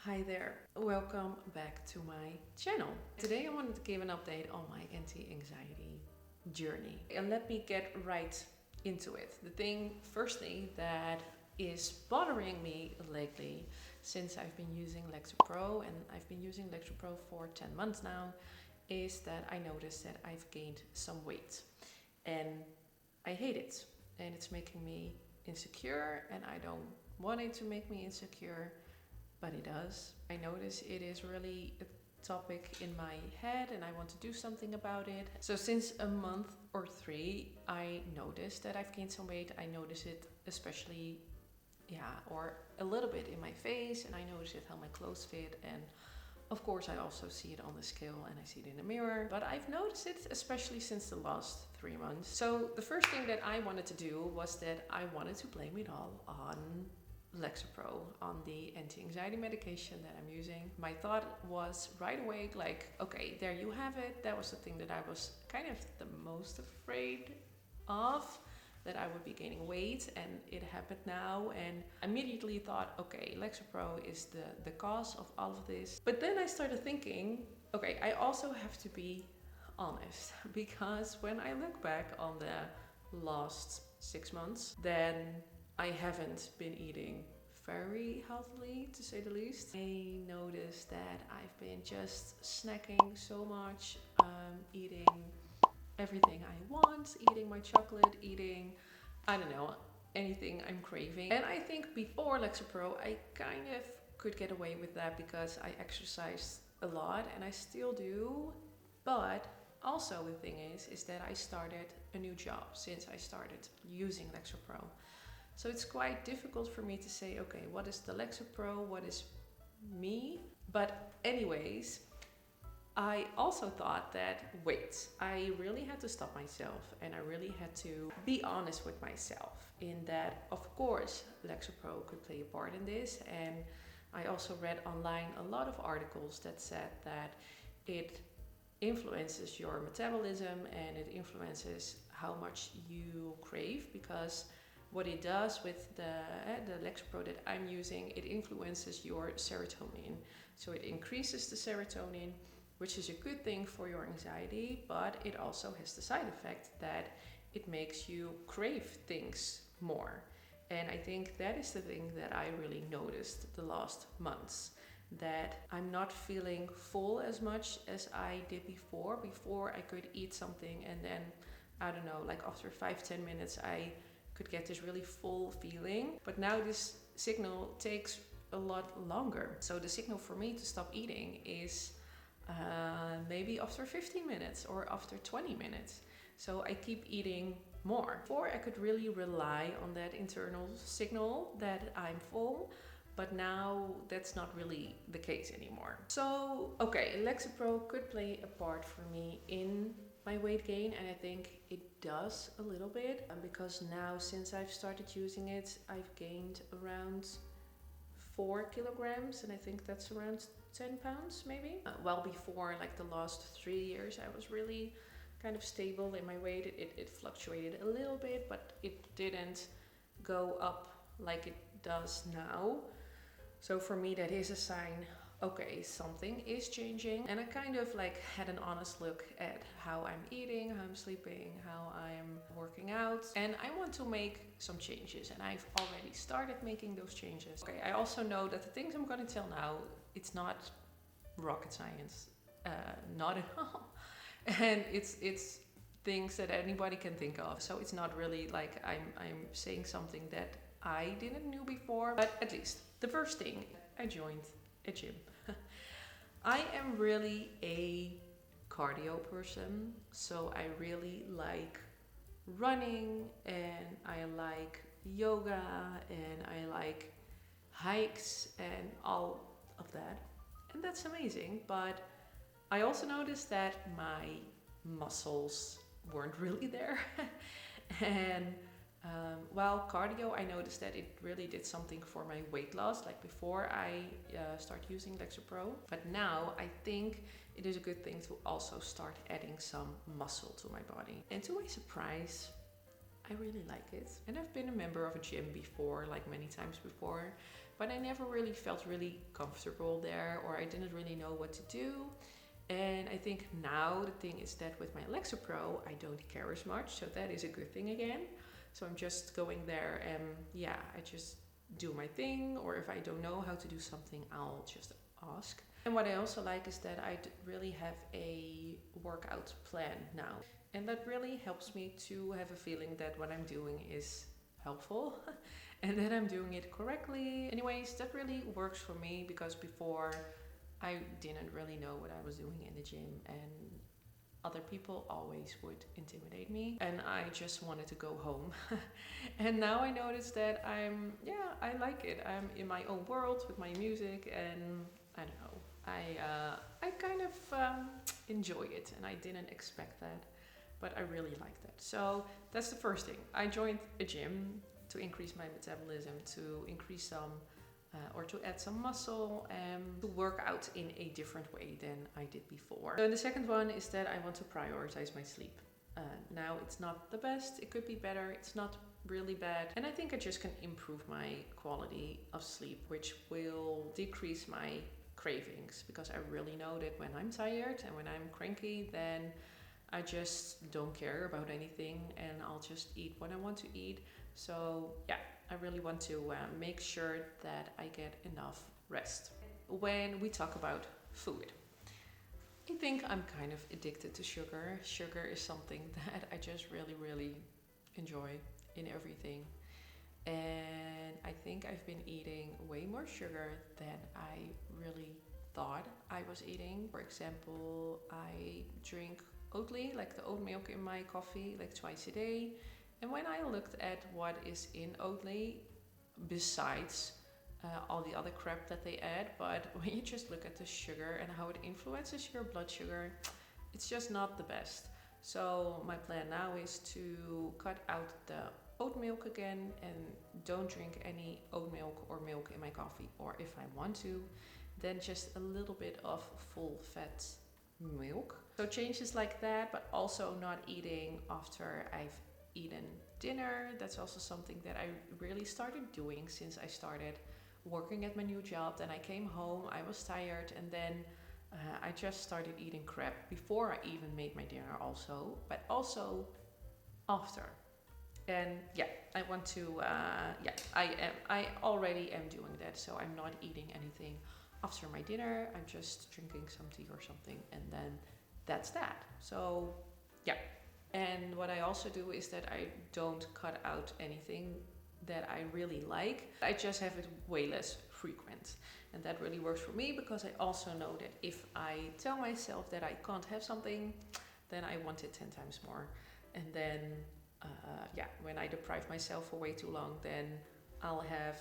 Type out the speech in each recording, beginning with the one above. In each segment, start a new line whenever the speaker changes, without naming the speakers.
Hi there, welcome back to my channel. Today I wanted to give an update on my anti-anxiety journey. And let me get right into it. First thing that is bothering me lately, since I've been using lexapro, and I've been using lexapro for 10 months now, is that I noticed that I've gained some weight. And I hate it. And it's making me insecure, and I don't want it to make me insecure. But it does. I notice it is really a topic in my head and I want to do something about it. So since a month or 3, I noticed that I've gained some weight. I notice it especially, or a little bit in my face, and I notice it how my clothes fit, and of course I also see it on the scale and I see it in the mirror. But I've noticed it especially since the last 3 months. So the first thing that I wanted to do was that I wanted to blame it all on lexapro, on the anti-anxiety medication that I'm using. My thought was right away like, okay, there you have it. That was the thing that I was kind of the most afraid of, that I would be gaining weight, and it happened now. And immediately thought, okay, lexapro is the cause of all of this. But then I started thinking, okay, I also have to be honest, because when I look back on the last 6 months, then I haven't been eating very healthily, to say the least. I noticed that I've been just snacking so much, eating everything I want, eating my chocolate, eating, I don't know, anything I'm craving. And I think before lexapro, I kind of could get away with that because I exercised a lot, and I still do. But also the thing is that I started a new job since I started using lexapro. So it's quite difficult for me to say, okay, what is the lexapro, what is me? But anyways, I also thought that, wait, I really had to stop myself, and I really had to be honest with myself in that, of course, lexapro could play a part in this. And I also read online a lot of articles that said that it influences your metabolism and it influences how much you crave, because what it does with the lexapro that I'm using, it influences your serotonin. So it increases the serotonin, which is a good thing for your anxiety, but it also has the side effect that it makes you crave things more. And I think that is the thing that I really noticed the last months, that I'm not feeling full as much as I did before. Before I could eat something and then, I don't know, like after 5-10 minutes I could get this really full feeling. But now this signal takes a lot longer. So the signal for me to stop eating is maybe after 15 minutes or after 20 minutes. So I keep eating more. Before I could really rely on that internal signal that I'm full, but now that's not really the case anymore. So, okay, lexapro could play a part for me in my weight gain, and I think it does a little bit, because now since I've started using it, I've gained around 4 kilograms, and I think that's around 10 pounds maybe. While before, like the last 3 years, I was really kind of stable in my weight. It fluctuated a little bit, but it didn't go up like it does now. So for me, that is a sign, okay, something is changing. And I kind of like had an honest look at how I'm eating, how I'm sleeping, how I'm working out. And I want to make some changes, and I've already started making those changes. Okay, I also know that the things I'm going to tell now, it's not rocket science, not at all. And it's things that anybody can think of. So it's not really like I'm saying something that I didn't know before. But at least the first thing, I joined a gym. I am really a cardio person, so I really like running, and I like yoga, and I like hikes and all of that. And that's amazing, but I also noticed that my muscles weren't really there. And while cardio, I noticed that it really did something for my weight loss, like before I start using lexapro. But now I think it is a good thing to also start adding some muscle to my body. And to my surprise, I really like it. And I've been a member of a gym before, like many times before. but I never really felt really comfortable there, or I didn't really know what to do. And I think now the thing is that with my lexapro, I don't care as much, so that is a good thing again. So I'm just going there and I just do my thing, or if I don't know how to do something, I'll just ask. And what I also like is that I really have a workout plan now. And that really helps me to have a feeling that what I'm doing is helpful and that I'm doing it correctly. Anyways, that really works for me, because before I didn't really know what I was doing in the gym, and other people always would intimidate me, and I just wanted to go home. And now I notice that I like it. I'm in my own world with my music, and I don't know, I kind of enjoy it, and I didn't expect that, but I really like that. So that's the first thing. I joined a gym to increase my metabolism, to increase some or to add some muscle, and to work out in a different way than I did before. So the second one is that I want to prioritize my sleep. Now it's not the best, it could be better, it's not really bad, and I think I just can improve my quality of sleep, which will decrease my cravings, because I really know that when I'm tired and when I'm cranky, then I just don't care about anything, and I'll just eat what I want to eat. So I really want to make sure that I get enough rest. When we talk about food, I think I'm kind of addicted to sugar. Sugar is something that I just really enjoy in everything. And I think I've been eating way more sugar than I really thought I was eating. For example, I drink Oatly, like the oat milk in my coffee, like twice a day. And when I looked at what is in Oatly, besides all the other crap that they add, but when you just look at the sugar and how it influences your blood sugar, it's just not the best. So my plan now is to cut out the oat milk again, and don't drink any oat milk or milk in my coffee, or if I want to, then just a little bit of full fat milk. So changes like that, but also not eating after I've eaten dinner. That's also something that I really started doing since I started working at my new job. Then I came home, I was tired, and then I just started eating crap before I even made my dinner also, but also after. And I want to, I already am doing that. So I'm not eating anything after my dinner. I'm just drinking some tea or something, and then that's that. So and what I also do is that I don't cut out anything that I really like. I just have it way less frequent, and that really works for me, because I also know that if I tell myself that I can't have something, then I want it 10 times more. And then when I deprive myself for way too long, then I'll have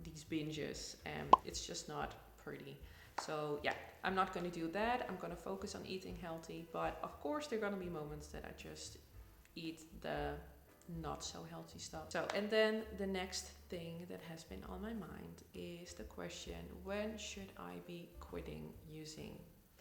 these binges, and it's just not pretty. So I'm not going to do that. I'm going to focus on eating healthy, but of course there are going to be moments that I just eat the not so healthy stuff. So, and then the next thing that has been on my mind is the question, when should I be quitting using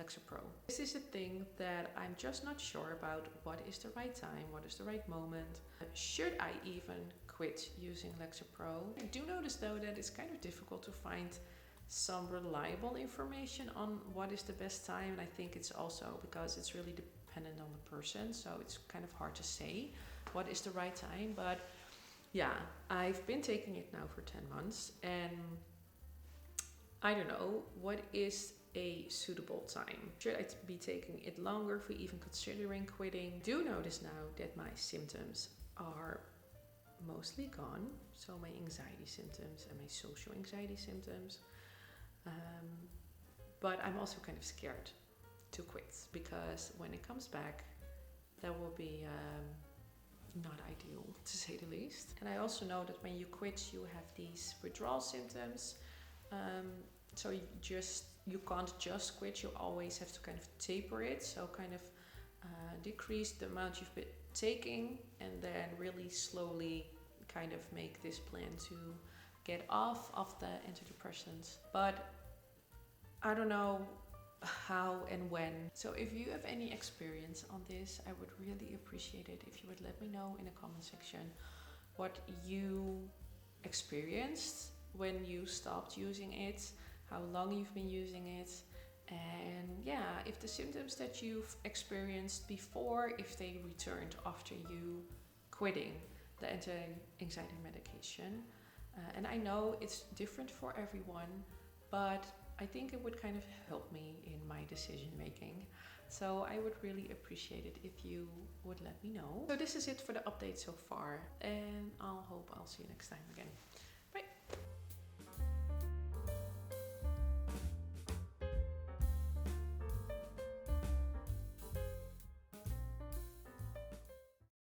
lexapro? This is a thing that I'm just not sure about. What is the right time? What is the right moment? Should I even quit using lexapro? I do notice though that it's kind of difficult to find some reliable information on what is the best time, and I think it's also because it's really dependent on the person, so it's kind of hard to say what is the right time. But I've been taking it now for 10 months, and I don't know what is a suitable time. Should I be taking it longer for even considering quitting? I do notice now that my symptoms are mostly gone, so my anxiety symptoms and my social anxiety symptoms. But I'm also kind of scared to quit, because when it comes back, that will be not ideal, to say the least. And I also know that when you quit, you have these withdrawal symptoms. So you can't just quit, you always have to kind of taper it. So kind of decrease the amount you've been taking, and then really slowly kind of make this plan to get off of the antidepressants. But I don't know how and when. So if you have any experience on this, I would really appreciate it if you would let me know in the comment section what you experienced when you stopped using it, how long you've been using it, and yeah, if the symptoms that you've experienced before, if they returned after you quitting the anti-anxiety medication. And I know it's different for everyone, but I think it would kind of help me in my decision making. So I would really appreciate it if you would let me know. So this is it for the update so far, and I'll see you next time again.